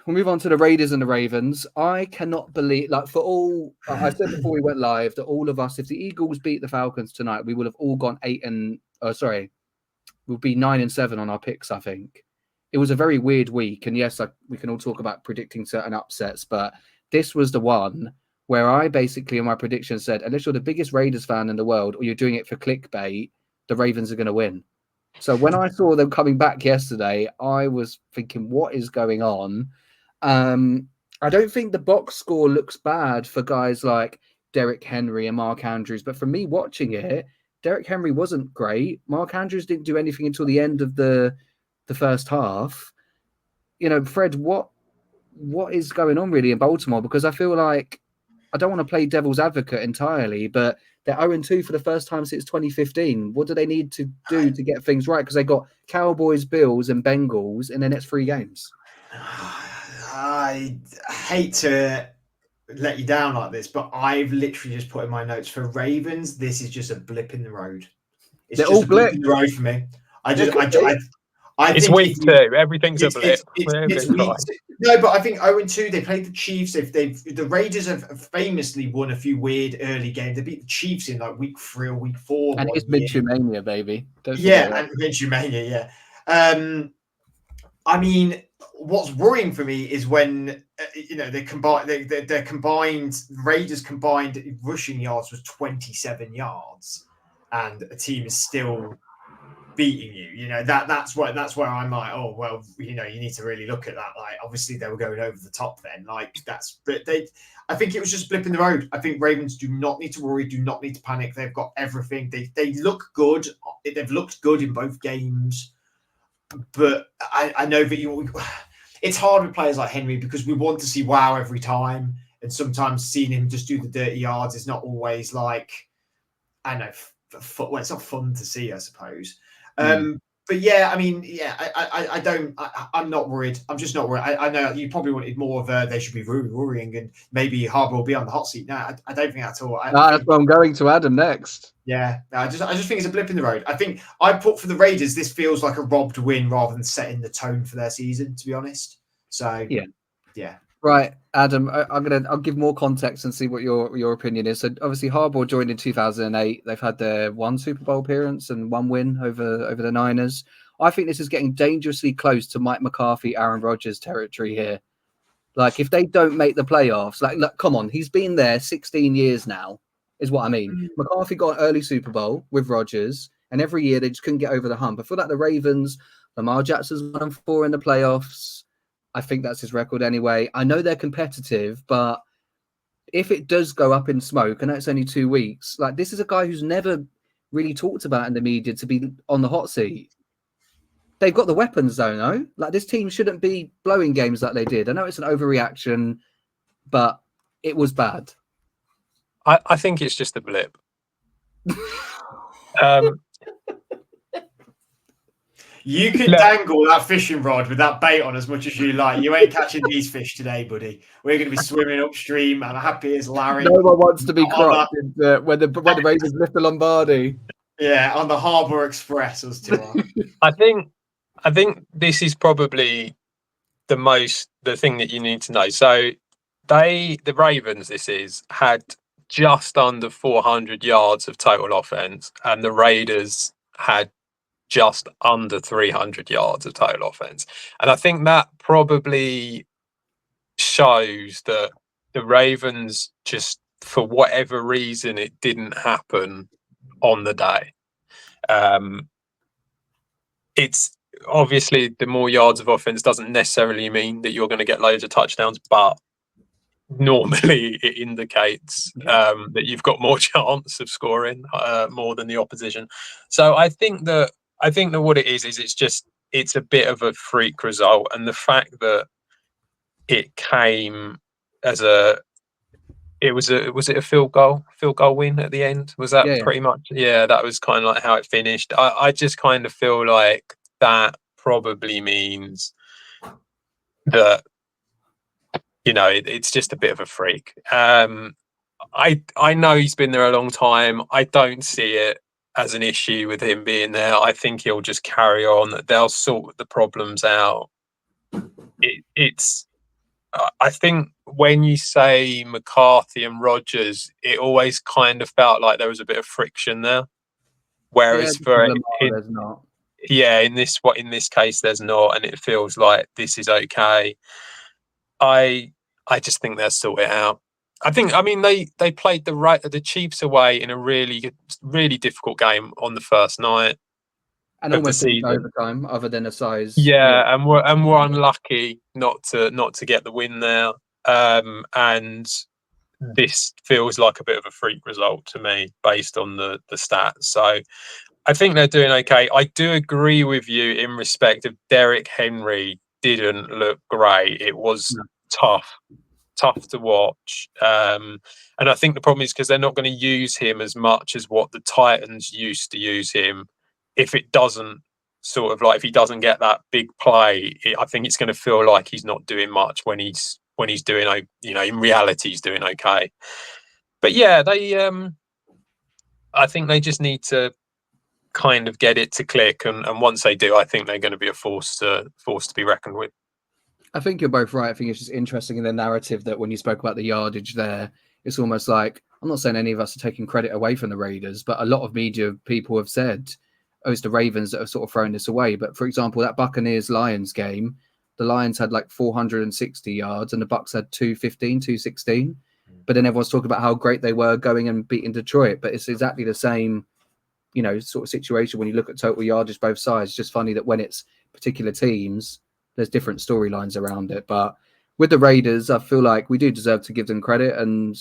we'll move on to the Raiders and the Ravens. I cannot believe, like, for all I said before we went live, that all of us, if the Eagles beat the Falcons tonight, we will have all gone we'll be 9-7 on our picks. I think it was a very weird week, and yes, we can all talk about predicting certain upsets, but this was the one where I basically in my prediction said, unless you're the biggest Raiders fan in the world or you're doing it for clickbait, the Ravens are going to win. So when I saw them coming back yesterday, I was thinking, what is going on? I don't think the box score looks bad for guys like Derrick Henry and Mark Andrews, but for me watching it, Derrick Henry wasn't great. Mark Andrews didn't do anything until the end of the first half. Fred, what is going on really in Baltimore? Because I feel like I don't want to play devil's advocate entirely, but they're 0-2 for the first time since 2015. What do they need to do to get things right? Because they got Cowboys, Bills, and Bengals in the next 3 games. I hate to let you down like this, but I've literally just put in my notes for Ravens. This is just a blip in the road. They're just a blip in the road for me. It's week 2. Everything's a blip. It's week 2. No, but I think 0-2. They played the Chiefs. The Raiders have famously won a few weird early games. They beat the Chiefs in like week 3 or week 4. And it's Minshew Mania, baby. And Minshew Mania, yeah. I mean, what's worrying for me is when their combined Raiders combined rushing yards was 27 yards, and a team is still beating you. That's where I'm like, oh well, you need to really look at that. Like, obviously they were going over the top then. I think it was just a blip in the road. I think Ravens do not need to worry, do not need to panic. They've got everything. They look good. They've looked good in both games. But I know that it's hard with players like Henry because we want to see wow every time, and sometimes seeing him just do the dirty yards is not always like, I know, it's not fun to see, I suppose. But yeah, I mean, yeah, I'm not worried. I'm just not worried. I know you probably wanted more of they should be worrying, and maybe Harbour will be on the hot seat. No, I don't think at all. That's what I'm going to Adam next. Yeah, I just think it's a blip in the road. I think I put for the Raiders, this feels like a robbed win rather than setting the tone for their season, to be honest. So yeah. Right, Adam, I'll give more context and see what your opinion is. So obviously Harbaugh joined in 2008. They've had their 1 Super Bowl appearance and 1 win over the Niners. I think this is getting dangerously close to Mike McCarthy, Aaron Rodgers territory here. Like, if they don't make the playoffs, look, come on, he's been there 16 years now, is what I mean. McCarthy got an early Super Bowl with Rodgers, and every year they just couldn't get over the hump. I feel like the Ravens, Lamar Jackson's 1-4 in the playoffs. I think that's his record anyway. I know they're competitive, but if it does go up in smoke, I know it's only 2 weeks, like, this is a guy who's never really talked about in the media to be on the hot seat. They've got the weapons, though, no? Like, this team shouldn't be blowing games like they did. I know it's an overreaction, but it was bad. I think it's just a blip. You can dangle that fishing rod with that bait on as much as you like. You ain't catching these fish today, buddy. We're going to be swimming upstream and happy as Larry. No one wants to be cropped when the Ravens lift the Lombardi. Yeah, on the Harbour Express, us two are. I think this is probably the thing that you need to know. So the Ravens, had just under 400 yards of total offense, and the Raiders had just under 300 yards of total offense. And I think that probably shows that the Ravens just, for whatever reason, it didn't happen on the day. It's obviously the more yards of offense doesn't necessarily mean that you're going to get loads of touchdowns, but normally it indicates that you've got more chance of scoring more than the opposition. So I think that what it is it's a bit of a freak result, and the fact that it came as was it a field goal win at the end? Was that pretty much? Yeah, that was kind of like how it finished. I just kind of feel like that probably means that, it's just a bit of a freak. I know he's been there a long time. I don't see it as an issue with him being there. I think he'll just carry on. They'll sort the problems out. It's I think when you say McCarthy and Rodgers, it always kind of felt like there was a bit of friction there. Yeah, Whereas for Lamar, there's not. in this case, there's not, and it feels like this is okay. I just think they'll sort it out. I mean they played the Chiefs away in a really difficult game on the first night And of the almost took it to season. overtime, other than a size. Yeah, and we're unlucky not to get the win there. And this feels like a bit of a freak result to me based on the stats. So I think they're doing okay. I do agree with you in respect of Derrick Henry didn't look great. It was No. tough to watch. And I think the problem is because they're not going to use him as much as what the Titans used to use him. If it doesn't if he doesn't get that big play, I think it's going to feel like he's not doing much when he's doing, in reality, he's doing okay. But yeah, I think they just need to kind of get it to click. And once they do, I think they're going to be a force to be reckoned with. I think you're both right. I think it's just interesting in the narrative that when you spoke about the yardage there, it's almost like, I'm not saying any of us are taking credit away from the Raiders, but a lot of media people have said, oh, it's the Ravens that have sort of thrown this away. But for example, that Buccaneers-Lions game, the Lions had like 460 yards and the Bucs had 215, 216. But then everyone's talking about how great they were going and beating Detroit. But it's exactly the same, sort of situation when you look at total yardage both sides. It's just funny that when it's particular teams, there's different storylines around it. But with the Raiders, I feel like we do deserve to give them credit. And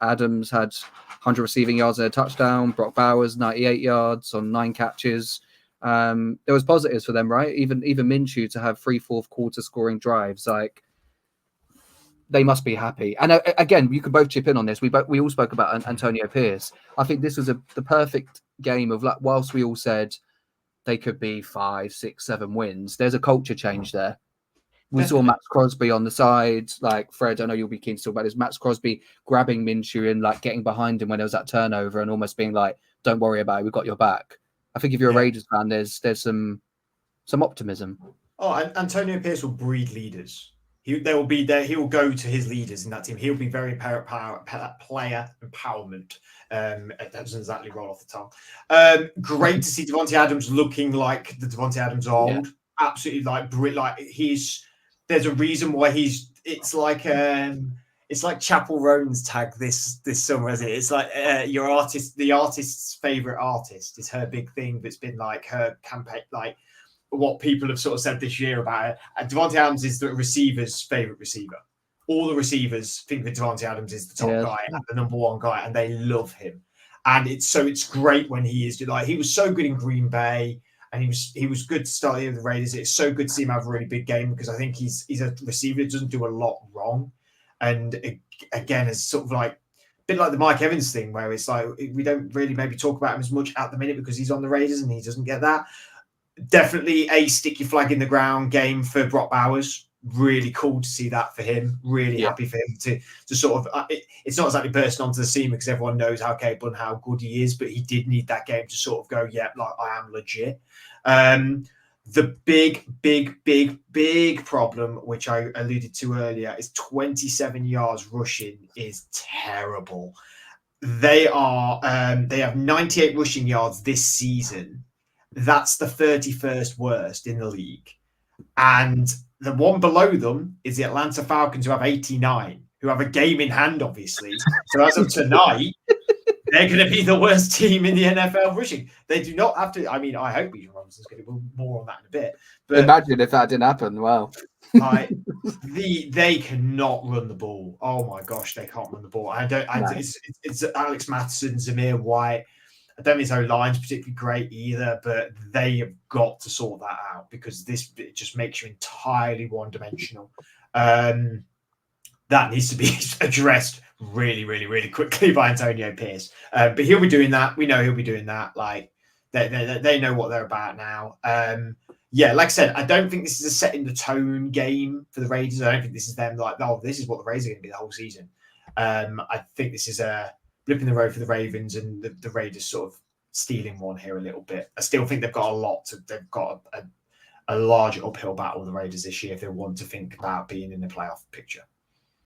Adams had 100 receiving yards and a touchdown. Brock Bowers 98 yards on 9 catches. There was positives for them, right? Even Minshew to have 3 fourth quarter scoring drives, like they must be happy. And again, you can both chip in on this. We all spoke about Antonio Pierce. I think this was the perfect game of, like, whilst we all said they could be 5, 6, 7 wins, there's a culture change there. We saw Max Crosby on the side, like Fred, I know you'll be keen to talk about this. Max Crosby grabbing Minshew and like getting behind him when there was that turnover and almost being like, don't worry about it, we've got your back. I think if you're a Raiders fan, there's some optimism. Oh, and Antonio Pierce will breed leaders. He will be there. He will go to his leaders in that team. He'll be very player empowerment. That doesn't exactly roll off the tongue. Great to see Davante Adams looking like the Davante Adams of old. Yeah. Absolutely, like he's. There's a reason why he's. It's like Chapel Roan's tag this summer, isn't it? It's like your artist, the artist's favorite artist is her big thing. That's been like her campaign, like. What people have sort of said this year about it. Davante Adams is the receiver's favorite receiver. All the receivers think that Davante Adams is the top guy and the number one guy, and they love him. And it's great when he is like, he was so good in Green Bay, and he was good to start the Raiders. It's so good to see him have a really big game because I think he's a receiver that doesn't do a lot wrong. And again, it's sort of like a bit like the Mike Evans thing, where it's like we don't really maybe talk about him as much at the minute because he's on the Raiders and he doesn't get that. Definitely a stick your flag in the ground game for Brock Bowers. Really cool to see that for him. Really happy for him to sort of. It's not exactly bursting onto the scene because everyone knows how capable and how good he is, but he did need that game to sort of go, like I am legit. The big problem, which I alluded to earlier, is 27 yards rushing is terrible. They have 98 rushing yards this season. That's the 31st worst in the league. And the one below them is the Atlanta Falcons, who have 89, who have a game in hand, obviously. So as of tonight, they're going to be the worst team in the NFL rushing. They do not have to. I mean, I hope Bijan Robinson's going to do more on that in a bit. But imagine if that didn't happen. Wow. They cannot run the ball. Oh my gosh, they can't run the ball. It's Alex Mattison, Zamir White. I don't think his O-line's particularly great either, but they have got to sort that out because it just makes you entirely one-dimensional. That needs to be addressed really, really, really quickly by Antonio Pierce. But he'll be doing that. We know he'll be doing that. Like they know what they're about now. Like I said, I don't think this is a setting the tone game for the Raiders. I don't think this is them like, oh, this is what the Raiders are going to be the whole season. I think this is a blip in the road for the Ravens and the Raiders sort of stealing one here a little bit. I still think they've got a lot. They've got a large uphill battle, the Raiders this year, if they want to think about being in the playoff picture.